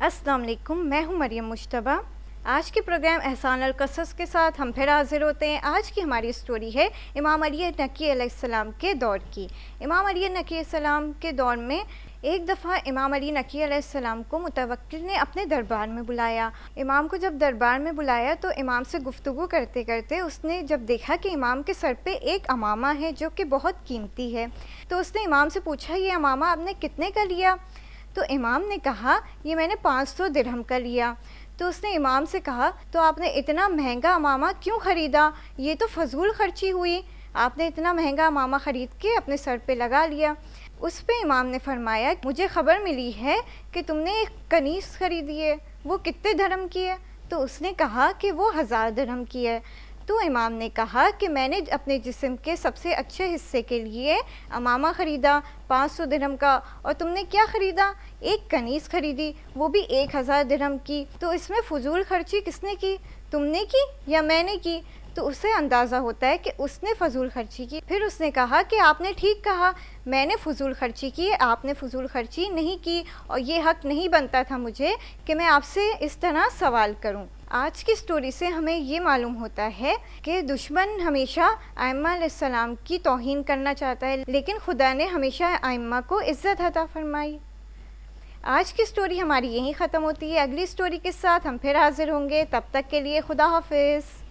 अस्सलाम वालेकुम, मैं हूं मरियम मुश्तबा। आज के प्रोग्राम एहसान अल क़सस के साथ हम फिर हाज़िर होते हैं। आज की हमारी स्टोरी है इमाम अली नकी अलैहिस्सलाम के दौर की। इमाम अली नकी अलैहिस्सलाम के दौर में एक दफ़ा इमाम अली नकी अलैहिस्सलाम को मुतवक्किल ने अपने दरबार में बुलाया। इमाम को जब दरबार में बुलाया तो इमाम से गुफ्तगू करते करते उसने जब देखा कि इमाम के सर पे एक अमामा है जो कि बहुत कीमती है, तो उसने इमाम से पूछा, ये अमामा आपने कितने का लिया? तो इमाम ने कहा, ये मैंने 500 दिरहम का लिया। तो उसने इमाम से कहा, तो आपने इतना महंगा अमामा क्यों ख़रीदा? ये तो फजूल खर्ची हुई, आपने इतना महंगा अमामा ख़रीद के अपने सर पे लगा लिया। उस पे इमाम ने फरमाया, मुझे ख़बर मिली है कि तुमने एक कनीज़ ख़रीदी है, वो कितने दिरहम की है? तो उसने कहा कि वो 1000 दिरहम की है। तो इमाम ने कहा कि मैंने अपने जिस्म के सबसे अच्छे हिस्से के लिए अमामा ख़रीदा 500 दिरहम का, और तुमने क्या ख़रीदा? एक कनीज़ ख़रीदी, वो भी 1000 दिरहम की। तो इसमें फ़जूल खर्ची किसने की, तुमने की या मैंने की? तो उससे अंदाज़ा होता है कि उसने फ़जूल खर्ची की। फिर उसने कहा कि आपने ठीक कहा, मैंने फ़जूल खर्ची की, आपने फ़जूल खर्ची नहीं की, और ये हक़ नहीं बनता था मुझे कि मैं आपसे इस तरह सवाल करूं। आज की स्टोरी से हमें ये मालूम होता है कि दुश्मन हमेशा आइम्मा अलैहिस्सलाम की तौहीन करना चाहता है, लेकिन खुदा ने हमेशा आइम्मा को इज़्ज़त अता फरमाई। आज की स्टोरी हमारी यहीं ख़त्म होती है। अगली स्टोरी के साथ हम फिर हाज़िर होंगे, तब तक के लिए खुदा हाफ़िज़।